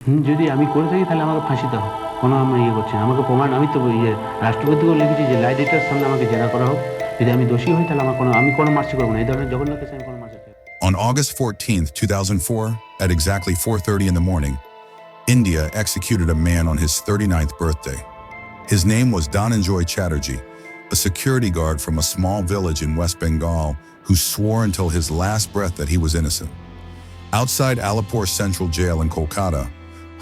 যদি আমি করে থাকি তাহলে আমাকে ফাঁসি দাও, কোনো আমি ইয়ে করছি না, আমাকে প্রমাণ, আমি তো রাষ্ট্রপতিকেও লিখেছি যে লাই ডিটেক্টরের সামনে আমাকে জেরা করা হোক, যদি আমি দোষী হই তাহলে আমি কোনো মার্সি করবো না, এই ধরনের জঘন্য কেসে আমি কোনো mercy. On August 14th, 2004, at exactly 4:30 in the morning, India executed a man on his 39th birthday. His name was Dhananjoy Chatterjee, a security guard from a small village in West Bengal who swore until his last breath that he was innocent. Outside Alipur Central Jail in Kolkata,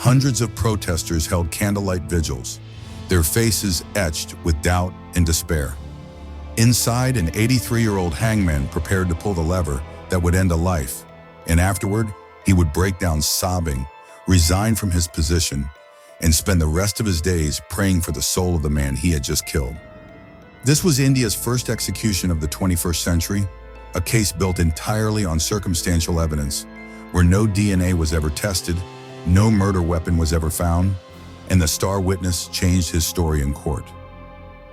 hundreds of protesters held candlelight vigils, their faces etched with doubt and despair. Inside, an 83-year-old hangman prepared to pull the lever that would end a life, and afterward, he would break down sobbing, resign from his position, and spend the rest of his days praying for the soul of the man he had just killed. This was India's first execution of the 21st century, a case built entirely on circumstantial evidence, where no DNA was ever tested, no murder weapon was ever found, and the star witness changed his story in court.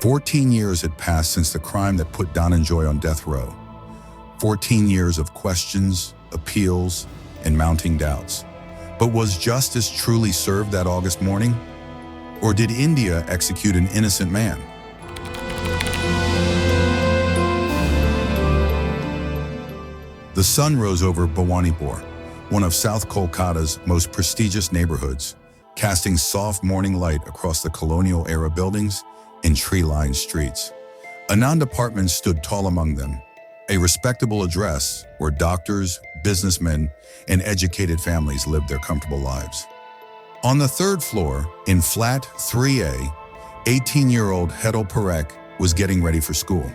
14 years had passed since the crime that put Dhananjoy on death row. 14 years of questions, appeals, and mounting doubts. But was justice truly served that August morning? Or did India execute an innocent man? The sun rose over Bhawanipur, one of South Kolkata's most prestigious neighborhoods, casting soft morning light across the colonial-era buildings and tree-lined streets. Anand Apartments stood tall among them, a respectable address where doctors, businessmen, and educated families lived their comfortable lives. On the third floor, in flat 3A, 18-year-old Hetal Parekh was getting ready for school.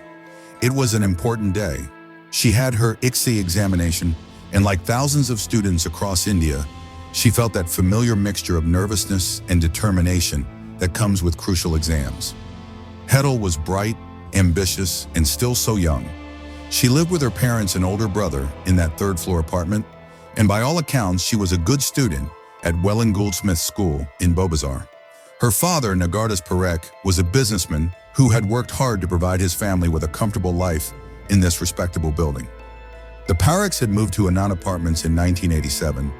It was an important day. She had her ICSI examination, and like thousands of students across India, she felt that familiar mixture of nervousness and determination that comes with crucial exams. Hetal was bright, ambitious, and still so young. She lived with her parents and older brother in that third-floor apartment, and by all accounts, she was a good student at Welland Goldsmith School in Bobazar. Her father, Nagardas Parekh, was a businessman who had worked hard to provide his family with a comfortable life in this respectable building. The Parekhs had moved to Anand Apartments in 1987,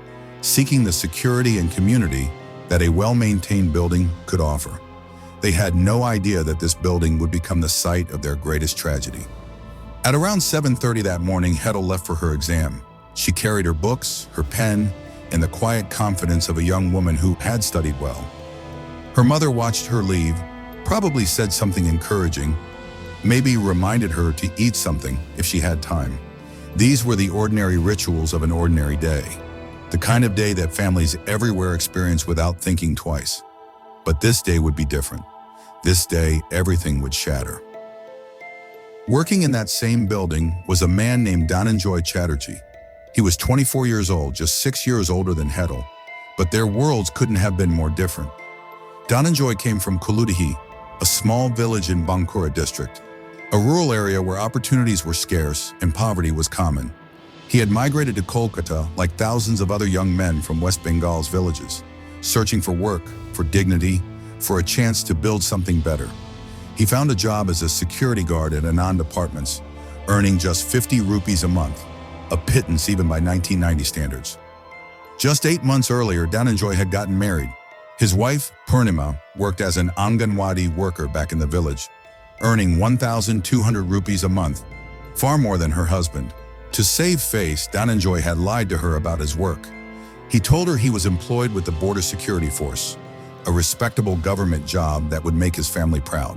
seeking the security and community that a well-maintained building could offer. They had no idea that this building would become the site of their greatest tragedy. At around 7:30 that morning, Hetal left for her exam. She carried her books, her pen, and the quiet confidence of a young woman who had studied well. Her mother watched her leave, probably said something encouraging, maybe reminded her to eat something if she had time. These were the ordinary rituals of an ordinary day, the kind of day that families everywhere experience without thinking twice. But this day would be different. This day, everything would shatter. Working in that same building was a man named Dhananjoy Chatterjee. He was 24 years old, just 6 years older than Hetal, but their worlds couldn't have been more different. Dhananjoy came from Kolkata, a small village in Bankura district, a rural area where opportunities were scarce and poverty was common. He had migrated to Kolkata like thousands of other young men from West Bengal's villages, searching for work, for dignity, for a chance to build something better. He found a job as a security guard at Anand Apartments, earning just 50 rupees a month, a pittance even by 1990 standards. Just 8 months earlier, Dhananjoy had gotten married. His wife, Purnima, worked as an Anganwadi worker back in the village, earning 1,200 rupees a month, far more than her husband. To save face, Dhananjoy had lied to her about his work. He told her he was employed with the Border Security Force, a respectable government job that would make his family proud.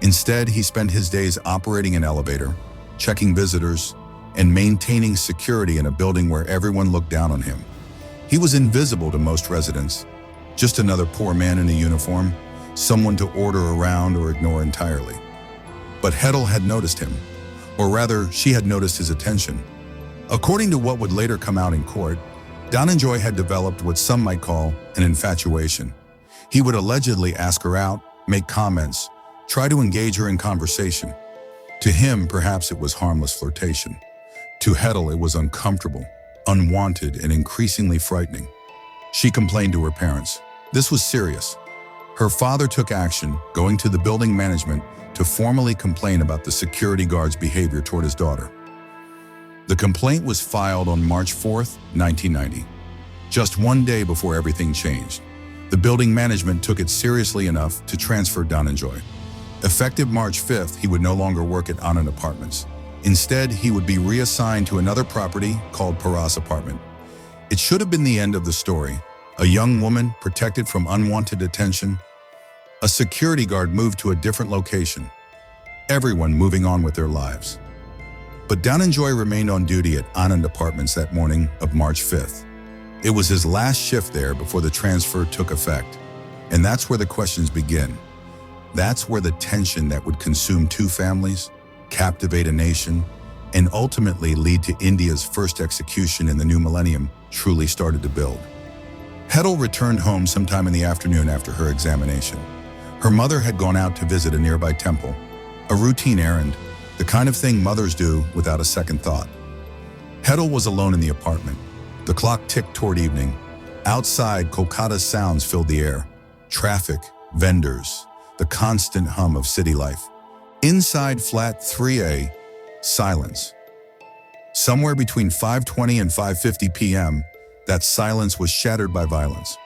Instead, he spent his days operating an elevator, checking visitors, and maintaining security in a building where everyone looked down on him. He was invisible to most residents, just another poor man in a uniform, someone to order around or ignore entirely. But Hetal had noticed him, or rather, she had noticed his attention. According to what would later come out in court, Dhananjoy had developed what some might call an infatuation. He would allegedly ask her out, make comments, try to engage her in conversation. To him, perhaps it was harmless flirtation. To Hetal, it was uncomfortable, unwanted, and increasingly frightening. She complained to her parents. This was serious. Her father took action, going to the building management to formally complain about the security guard's behavior toward his daughter. The complaint was filed on March 4th, 1990. just one day before everything changed. The building management took it seriously enough to transfer Dhananjoy. Effective March 5th, he would no longer work at Anand Apartments. Instead, he would be reassigned to another property called Parekh Apartment. It should have been the end of the story. A young woman protected from unwanted attention. A security guard moved to a different location. Everyone moving on with their lives. But Dhananjoy remained on duty at Anand Apartments that morning of March 5th. It was his last shift there before the transfer took effect. And that's where the questions begin. That's where the tension that would consume two families, captivate a nation, and ultimately lead to India's first execution in the new millennium truly started to build. Hetal returned home sometime in the afternoon after her examination. Her mother had gone out to visit a nearby temple, a routine errand, the kind of thing mothers do without a second thought. Hetal was alone in the apartment. The clock ticked toward evening. Outside, Kolkata's sounds filled the air. Traffic, vendors, the constant hum of city life. Inside flat 3A, silence. Somewhere between 5:20 and 5:50 p.m., that silence was shattered by violence.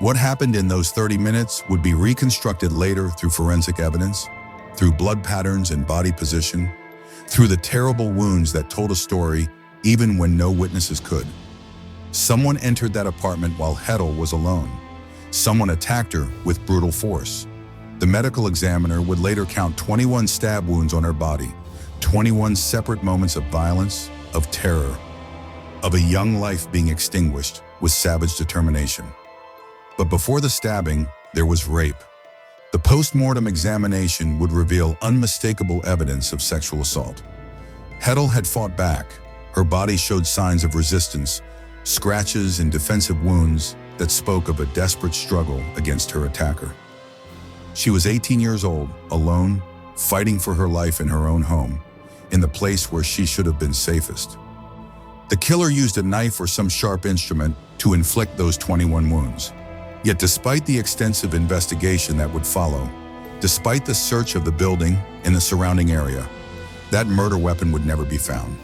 What happened in those 30 minutes would be reconstructed later through forensic evidence, through blood patterns and body position, through the terrible wounds that told a story even when no witnesses could. Someone entered that apartment while Hetal was alone. Someone attacked her with brutal force. The medical examiner would later count 21 stab wounds on her body, 21 separate moments of violence, of terror, of a young life being extinguished with savage determination. But before the stabbing, there was rape. The post-mortem examination would reveal unmistakable evidence of sexual assault. Hetal had fought back. Her body showed signs of resistance, scratches and defensive wounds that spoke of a desperate struggle against her attacker. She was 18 years old, alone, fighting for her life in her own home, in the place where she should have been safest. The killer used a knife or some sharp instrument to inflict those 21 wounds. Yet despite the extensive investigation that would follow, despite the search of the building and the surrounding area, that murder weapon would never be found.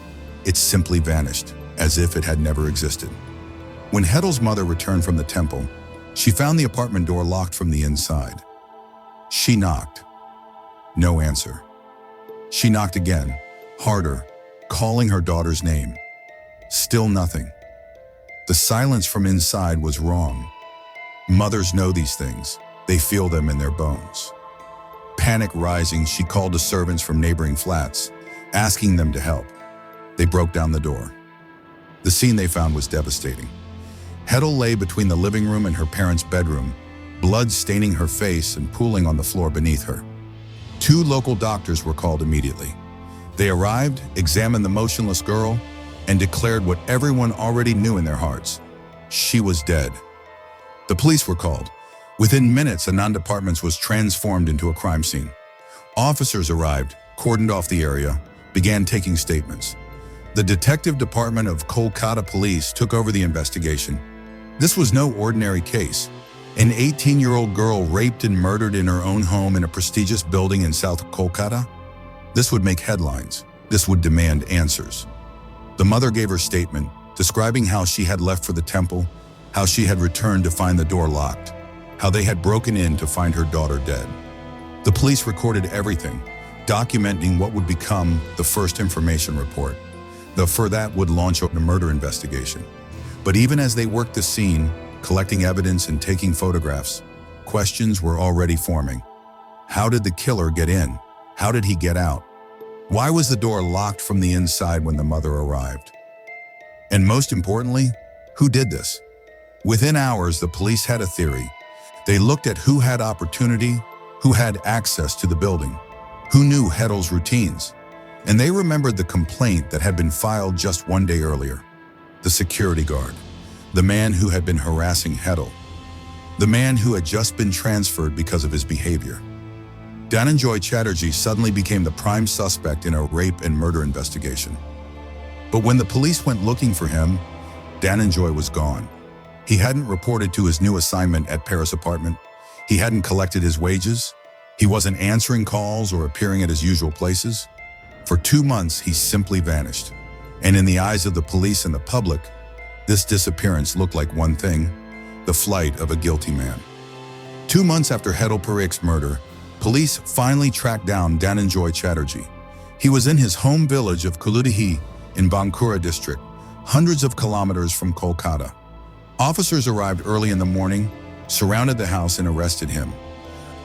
It simply vanished, as if it had never existed. When Hetal's mother returned from the temple, she found the apartment door locked from the inside. She knocked. No answer. She knocked again, harder, calling her daughter's name. Still nothing. The silence from inside was wrong. Mothers know these things. They feel them in their bones. Panic rising, she called the servants from neighboring flats, asking them to help. They broke down the door. The scene they found was devastating. Hetal lay between the living room and her parents' bedroom, blood staining her face and pooling on the floor beneath her. 2 local doctors were called immediately. They arrived, examined the motionless girl, and declared what everyone already knew in their hearts. She was dead. The police were called. Within minutes, Anand Apartments was transformed into a crime scene. Officers arrived, cordoned off the area, began taking statements. The detective department of Kolkata police took over the investigation. This was no ordinary case. An 18-year-old girl raped and murdered in her own home in a prestigious building in South Kolkata? This would make headlines. This would demand answers. The mother gave her statement, describing how she had left for the temple, how she had returned to find the door locked, how they had broken in to find her daughter dead. The police recorded everything, documenting what would become the first information report. For that would launch a murder investigation. But even as they worked the scene, collecting evidence and taking photographs, questions were already forming. How did the killer get in? How did he get out? Why was the door locked from the inside when the mother arrived? And most importantly, who did this? Within hours, the police had a theory. They looked at who had opportunity, who had access to the building, who knew Hetal's routines. And they remembered the complaint that had been filed just one day earlier. The security guard, the man who had been harassing Hetal, the man who had just been transferred because of his behavior. Dhananjoy Chatterjee suddenly became the prime suspect in a rape and murder investigation. But when the police went looking for him, Dhananjoy was gone. He hadn't reported to his new assignment at Parekh Apartment. He hadn't collected his wages. He wasn't answering calls or appearing at his usual places. For 2 months, he simply vanished. And in the eyes of the police and the public, This disappearance looked like one thing: the flight of a guilty man. 2 months after Hetal Parekh's murder, police finally tracked down Dhananjoy Chatterjee. He was in his home village of Kolkata in Bankura district, hundreds of kilometers from Kolkata. Officers arrived early in the morning, surrounded the house and arrested him.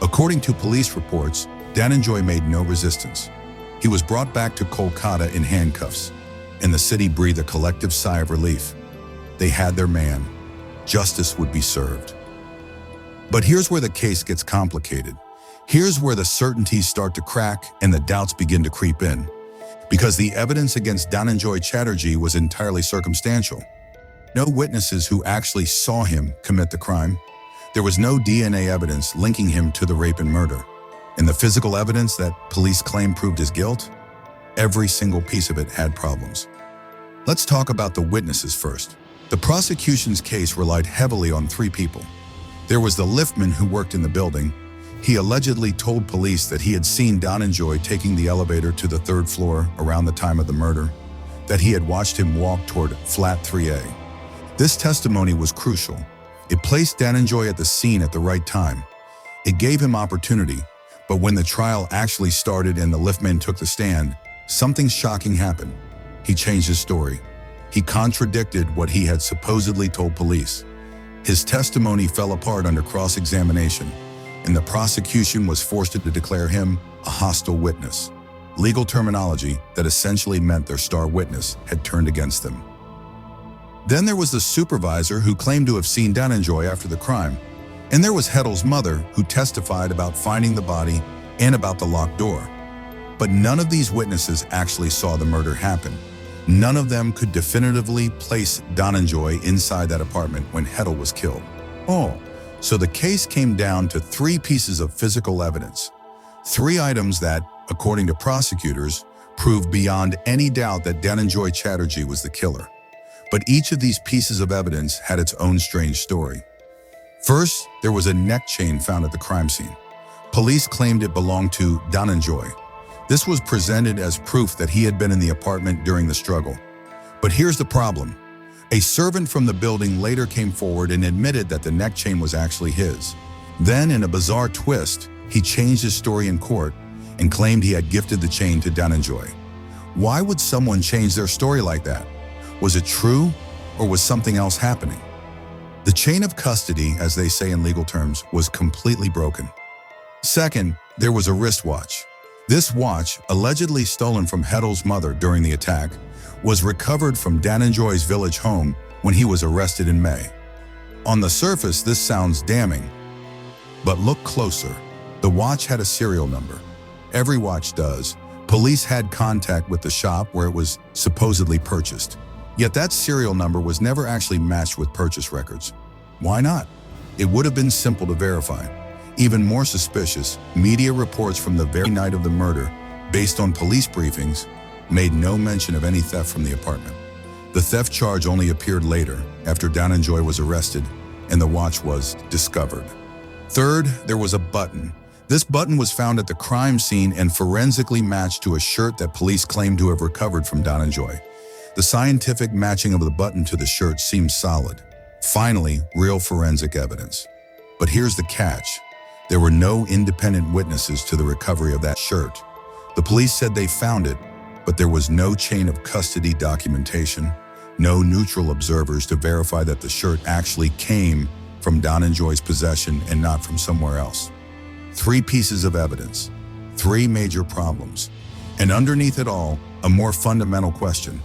According to police reports, Dhananjoy made no resistance. He was brought back to Kolkata in handcuffs, and the city breathed a collective sigh of relief. They had their man. Justice would be served. But here's where the case gets complicated. Here's where the certainties start to crack and the doubts begin to creep in. Because the evidence against Dhananjoy Chatterjee was entirely circumstantial. No witnesses who actually saw him commit the crime. There was no DNA evidence linking him to the rape and murder. And the physical evidence that police claim proved his guilt, every single piece of it had problems. Let's talk about the witnesses first. The prosecution's case relied heavily on 3 people. There was the liftman who worked in the building. He allegedly told police that he had seen Dhananjoy taking the elevator to the 3rd floor around the time of the murder, that he had watched him walk toward flat 3A. This testimony was crucial. It placed Dhananjoy at the scene at the right time. It gave him opportunity, but when the trial actually started and the liftman took the stand, something shocking happened. He changed his story. He contradicted what he had supposedly told police. His testimony fell apart under cross-examination, and the prosecution was forced to declare him a hostile witness, legal terminology that essentially meant their star witness had turned against them. Then there was the supervisor who claimed to have seen Dhananjoy after the crime, and there was Hetal's mother who testified about finding the body and about the locked door. But none of these witnesses actually saw the murder happen. None of them could definitively place Dhananjoy inside that apartment when Hetal was killed. So the case came down to 3 pieces of physical evidence. 3 items that, according to prosecutors, proved beyond any doubt that Dhananjoy Chatterjee was the killer. But each of these pieces of evidence had its own strange story. First, there was a neck chain found at the crime scene. Police claimed it belonged to Dhananjoy. This was presented as proof that he had been in the apartment during the struggle. But here's the problem. A servant from the building later came forward and admitted that the neck chain was actually his. Then, in a bizarre twist, he changed his story in court and claimed he had gifted the chain to Dhananjoy. Why would someone change their story like that? Was it true, or was something else happening? The chain of custody, as they say in legal terms, was completely broken. Second, there was a wristwatch. This watch, allegedly stolen from Hetal's mother during the attack, was recovered from Dhananjoy's village home when he was arrested in May. On the surface, this sounds damning. But look closer. The watch had a serial number. Every watch does. Police had contact with the shop where it was supposedly purchased. Yet that serial number was never actually matched with purchase records. Why not? It would have been simple to verify. Even more suspicious, media reports from the very night of the murder, based on police briefings, made no mention of any theft from the apartment. The theft charge only appeared later, after Dhananjoy was arrested and the watch was discovered. Third, there was a button. This button was found at the crime scene and forensically matched to a shirt that police claimed to have recovered from Dhananjoy. The scientific matching of the button to the shirt seemed solid. Finally, real forensic evidence. But here's the catch. There were no independent witnesses to the recovery of that shirt. The police said they found it, but there was no chain of custody documentation, no neutral observers to verify that the shirt actually came from Dhananjoy's possession and not from somewhere else. 3 pieces of evidence, 3 major problems, and underneath it all, a more fundamental question.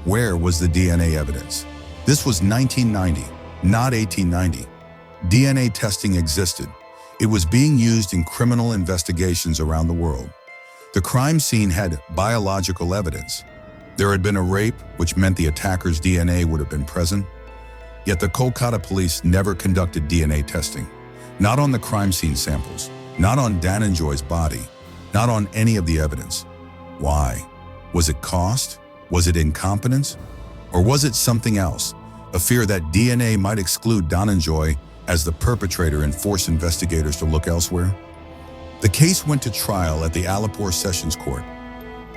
Where was the DNA evidence? This was 1990, not 1890. DNA testing existed. It was being used in criminal investigations around the world. The crime scene had biological evidence. There had been a rape, which meant the attacker's DNA would have been present. Yet the Kolkata police never conducted DNA testing. Not on the crime scene samples, not on Dhananjoy's body, not on any of the evidence. Why? Was it cost? Was it incompetence? Or was it something else? A fear that DNA might exclude Dhananjoy as the perpetrator and force investigators to look elsewhere? The case went to trial at the Alipur Sessions Court.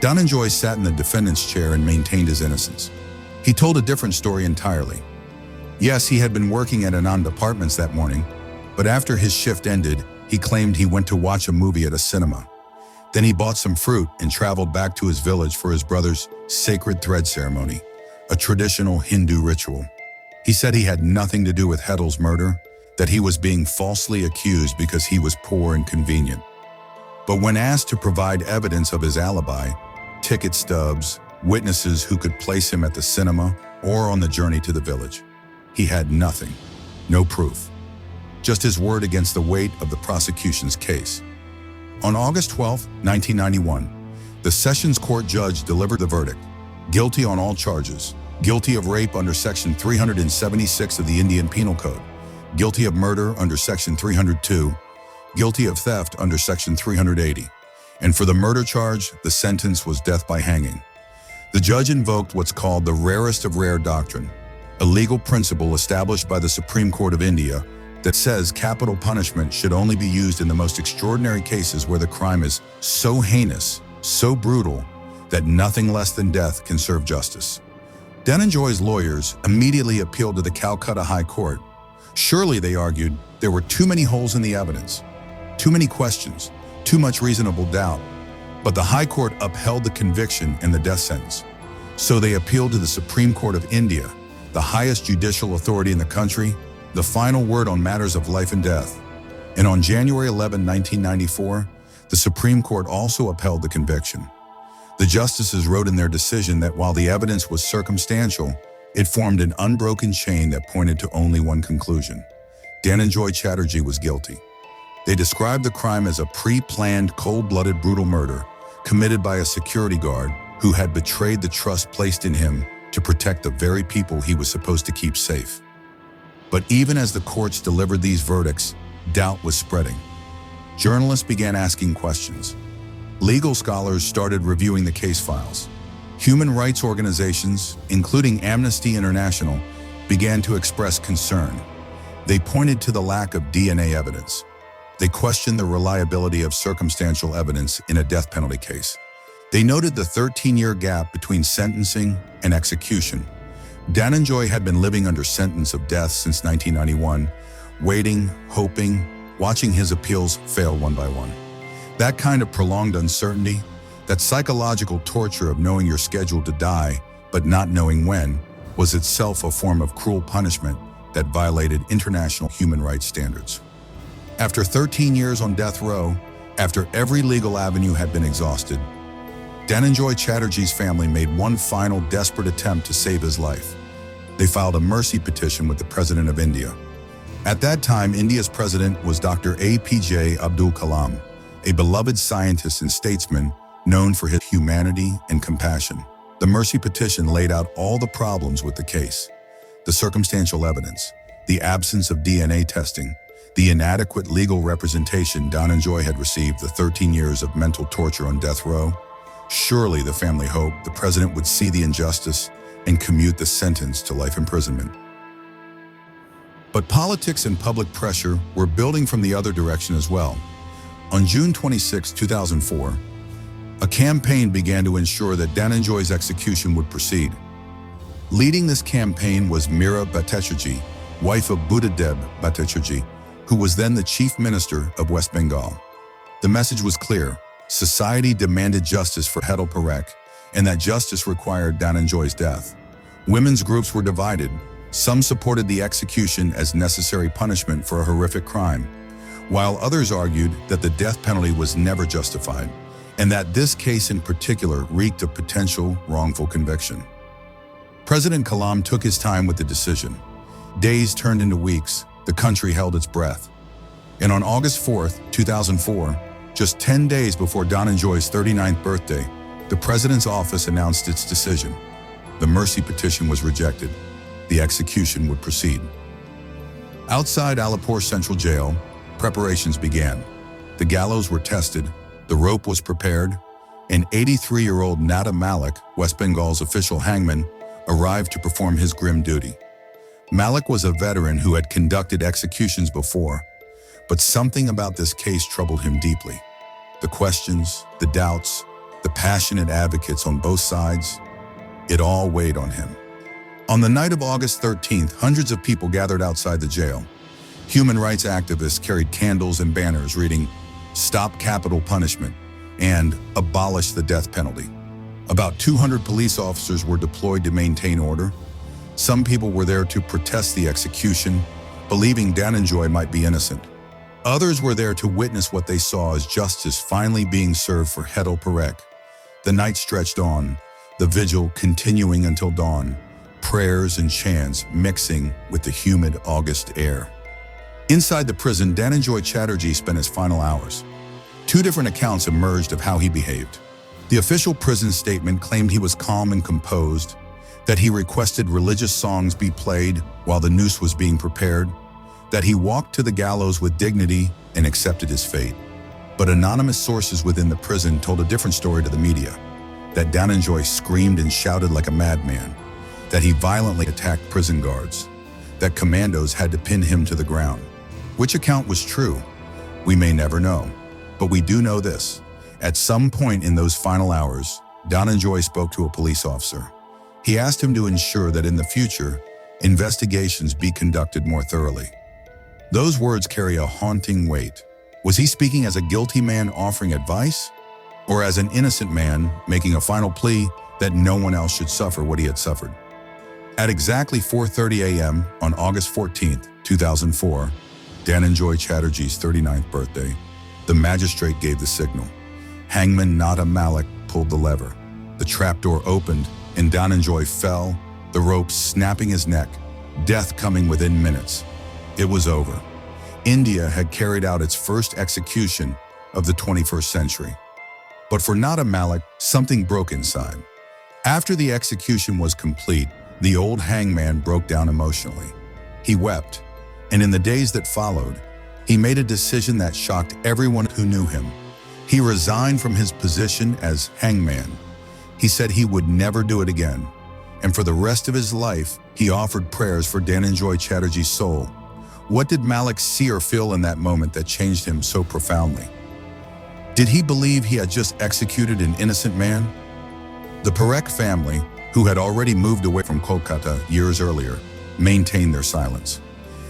Dhananjoy sat in the defendant's chair and maintained his innocence. He told a different story entirely. Yes, he had been working at Anand Apartments that morning, but after his shift ended, he claimed he went to watch a movie at a cinema. Then he bought some fruit and traveled back to his village for his brother's sacred thread ceremony, a traditional Hindu ritual. He said he had nothing to do with Hetal's murder, that he was being falsely accused because he was poor and convenient. But when asked to provide evidence of his alibi, ticket stubs, witnesses who could place him at the cinema or on the journey to the village, he had nothing, no proof, just his word against the weight of the prosecution's case. On August 12, 1991, the Sessions Court judge delivered the verdict: guilty on all charges, guilty of rape under Section 376 of the Indian Penal Code, guilty of murder under Section 302, guilty of theft under Section 380, and for the murder charge, the sentence was death by hanging. The judge invoked what's called the rarest of rare doctrine, a legal principle established by the Supreme Court of India that says capital punishment should only be used in the most extraordinary cases where the crime is so heinous, so brutal, that nothing less than death can serve justice. Dhananjoy's lawyers immediately appealed to the Calcutta High Court. Surely, they argued, there were too many holes in the evidence, too many questions, too much reasonable doubt. But the High Court upheld the conviction and the death sentence. So they appealed to the Supreme Court of India, the highest judicial authority in the country, the final word on matters of life and death. And on January 11, 1994, the Supreme Court also upheld the conviction. The justices wrote in their decision that while the evidence was circumstantial, it formed an unbroken chain that pointed to only one conclusion: Dhananjoy Chatterjee was guilty. They described the crime as a pre-planned, cold-blooded, brutal murder committed by a security guard who had betrayed the trust placed in him to protect the very people he was supposed to keep safe. But even as the courts delivered these verdicts, doubt was spreading. Journalists began asking questions. Legal scholars started reviewing the case files. Human rights organizations, including Amnesty International, began to express concern. They pointed to the lack of DNA evidence. They questioned the reliability of circumstantial evidence in a death penalty case. They noted the 13-year gap between sentencing and execution. Dhananjoy had been living under sentence of death since 1991, waiting, hoping, watching his appeals fail one by one. That kind of prolonged uncertainty, that psychological torture of knowing you're scheduled to die but not knowing when, was itself a form of cruel punishment that violated international human rights standards. After 13 years on death row, after every legal avenue had been exhausted, Dhananjoy Chatterjee's family made one final desperate attempt to save his life. They filed a mercy petition with the President of India. At that time, India's president was Dr. APJ Abdul Kalam, a beloved scientist and statesman known for his humanity and compassion. The mercy petition laid out all the problems with the case: the circumstantial evidence, the absence of DNA testing, the inadequate legal representation Dhananjoy had received, the 13 years of mental torture on death row. Surely, the family hoped, the president would see the injustice and commute the sentence to life imprisonment. But politics and public pressure were building from the other direction as well. On June 26, 2004, a campaign began to ensure that Dhananjoy's execution would proceed. Leading this campaign was Meera Bhattacharjee, wife of Buddhadeb Bhattacharjee, who was then the chief minister of West Bengal. The message was clear: society demanded justice for Hetal Parekh, and that justice required Dhananjoy's death. Women's groups were divided. Some supported the execution as necessary punishment for a horrific crime, while others argued that the death penalty was never justified, and that this case in particular reeked of potential wrongful conviction. President Kalam took his time with the decision. Days turned into weeks. The country held its breath. And on August 4, 2004, just 10 days before Dhananjoy's 39th birthday, the president's office announced its decision. The mercy petition was rejected. The execution would proceed. Outside Alipore Central Jail, preparations began. The gallows were tested, the rope was prepared, and 83-year-old Nada Malik, West Bengal's official hangman, arrived to perform his grim duty. Malik was a veteran who had conducted executions before, but something about this case troubled him deeply. The questions, the doubts, the passionate advocates on both sides, it all weighed on him. On the night of August 13th, hundreds of people gathered outside the jail. Human rights activists carried candles and banners reading, "Stop capital punishment," and "Abolish the death penalty." About 200 police officers were deployed to maintain order. Some people were there to protest the execution, believing Dhananjoy might be innocent. Others were there to witness what they saw as justice finally being served for Hetal Parekh. The night stretched on, the vigil continuing until dawn, prayers and chants mixing with the humid August air. Inside the prison, Dhananjoy Chatterjee spent his final hours. Two different accounts emerged of how he behaved. The official prison statement claimed he was calm and composed, that he requested religious songs be played while the noose was being prepared, that he walked to the gallows with dignity and accepted his fate. But anonymous sources within the prison told a different story to the media, that Dhananjoy screamed and shouted like a madman, that he violently attacked prison guards, that commandos had to pin him to the ground. Which account was true? We may never know, but we do know this. At some point in those final hours, Dhananjoy spoke to a police officer. He asked him to ensure that in the future, investigations be conducted more thoroughly. Those words carry a haunting weight. Was he speaking as a guilty man offering advice, or as an innocent man making a final plea that no one else should suffer what he had suffered? At exactly 4:30 a.m. on August 14th, 2004, Dhananjoy Chatterjee's 39th birthday, the magistrate gave the signal. Hangman Nada Malik pulled the lever. The trapdoor opened and Dhananjoy fell, the rope snapping his neck, death coming within minutes. It was over. India had carried out its first execution of the 21st century. But for Nada Malik, something broke inside. After the execution was complete, the old hangman broke down emotionally. He wept, and in the days that followed, he made a decision that shocked everyone who knew him. He resigned from his position as hangman. He said he would never do it again, and for the rest of his life, he offered prayers for Dhananjoy Chatterjee's soul. What did Malik see or feel in that moment that changed him so profoundly? Did he believe he had just executed an innocent man? The Parekh family, who had already moved away from Kolkata years earlier, maintained their silence.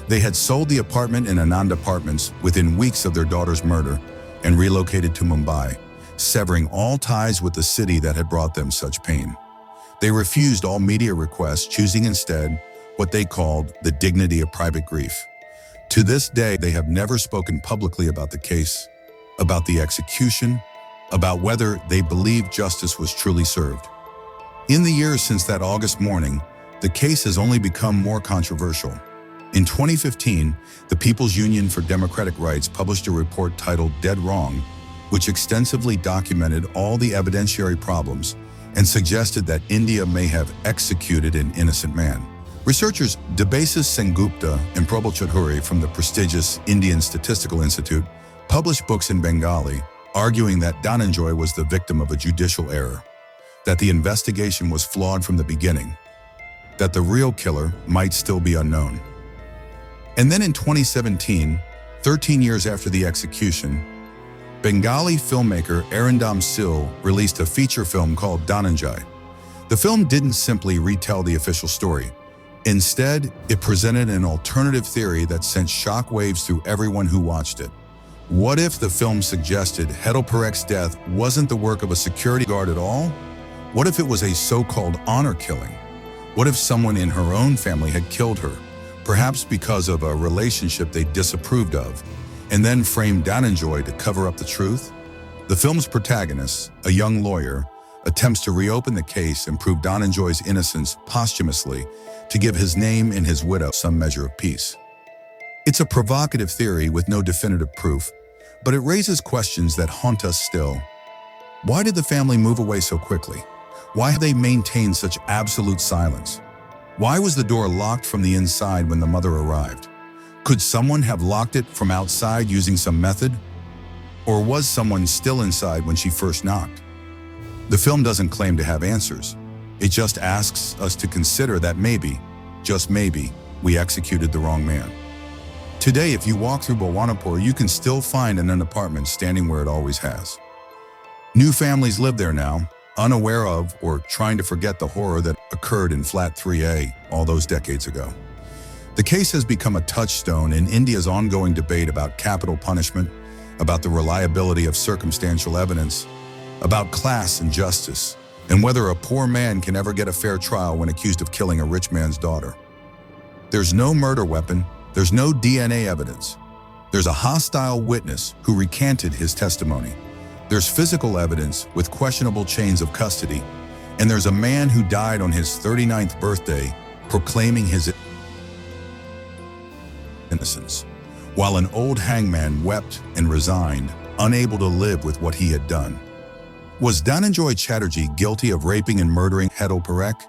They had sold the apartment in Anand Apartments within weeks of their daughter's murder and relocated to Mumbai, severing all ties with the city that had brought them such pain. They refused all media requests, choosing instead what they called the dignity of private grief. To this day, they have never spoken publicly about the case, about the execution, about whether they believe justice was truly served. In the years since that August morning, the case has only become more controversial. In 2015, the People's Union for Democratic Rights published a report titled Dead Wrong, which extensively documented all the evidentiary problems and suggested that India may have executed an innocent man. Researchers Debasis Sengupta and Prabal Chaudhuri from the prestigious Indian Statistical Institute published books in Bengali arguing that Dhananjoy was the victim of a judicial error, that the investigation was flawed from the beginning, that the real killer might still be unknown. And then in 2017, 13 years after the execution, Bengali filmmaker Arindam Sil released a feature film called Dhananjoy. The film didn't simply retell the official story. Instead, it presented an alternative theory that sent shockwaves through everyone who watched it. What if the film suggested Hetal Parekh's death wasn't the work of a security guard at all? What if it was a so-called honor killing? What if someone in her own family had killed her, perhaps because of a relationship they disapproved of, and then framed Dhananjoy to cover up the truth? The film's protagonist, a young lawyer, attempts to reopen the case and prove Dhananjoy's innocence posthumously to give his name and his widow some measure of peace. It's a provocative theory with no definitive proof, but it raises questions that haunt us still. Why did the family move away so quickly? Why have they maintained such absolute silence? Why was the door locked from the inside when the mother arrived? Could someone have locked it from outside using some method? Or was someone still inside when she first knocked? The film doesn't claim to have answers. It just asks us to consider that maybe, just maybe, we executed the wrong man. Today, if you walk through Bhawanipur, you can still find an apartment standing where it always has. New families live there now, unaware of or trying to forget the horror that occurred in Flat 3A all those decades ago. The case has become a touchstone in India's ongoing debate about capital punishment, about the reliability of circumstantial evidence, about class and justice, and whether a poor man can ever get a fair trial when accused of killing a rich man's daughter. There's no murder weapon, there's no DNA evidence. There's a hostile witness who recanted his testimony. There's physical evidence with questionable chains of custody, and there's a man who died on his 39th birthday proclaiming his innocence, while an old hangman wept and resigned, unable to live with what he had done. Was Dhananjoy Chatterjee guilty of raping and murdering Hetal Parekh?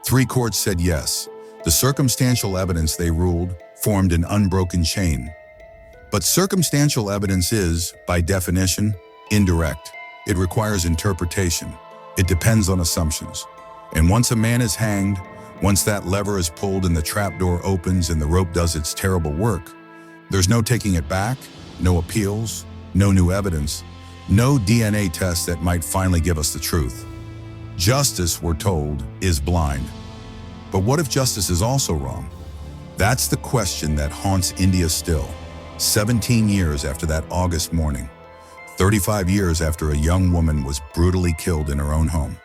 3 courts said yes. The circumstantial evidence, they ruled, formed an unbroken chain. But circumstantial evidence is, by definition, indirect. It requires interpretation. It depends on assumptions. And once a man is hanged, once that lever is pulled and the trapdoor opens and the rope does its terrible work, there's no taking it back, no appeals, no new evidence, no DNA test that might finally give us the truth. Justice, we're told, is blind. But what if justice is also wrong? That's the question that haunts India still, 17 years after that August morning, 35 years after a young woman was brutally killed in her own home.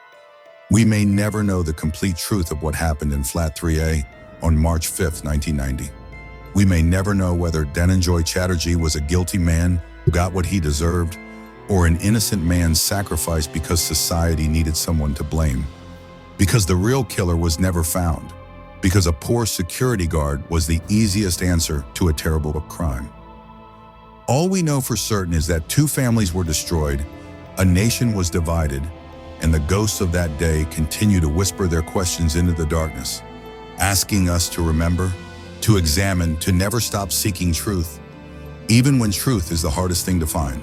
We may never know the complete truth of what happened in Flat 3A on March 5, 1990. We may never know whether Dhananjoy Chatterjee was a guilty man who got what he deserved, or an innocent man sacrificed because society needed someone to blame. Because the real killer was never found. Because a poor security guard was the easiest answer to a terrible crime. All we know for certain is that 2 families were destroyed, a nation was divided, and the ghosts of that day continue to whisper their questions into the darkness, asking us to remember, to examine, to never stop seeking truth, even when truth is the hardest thing to find.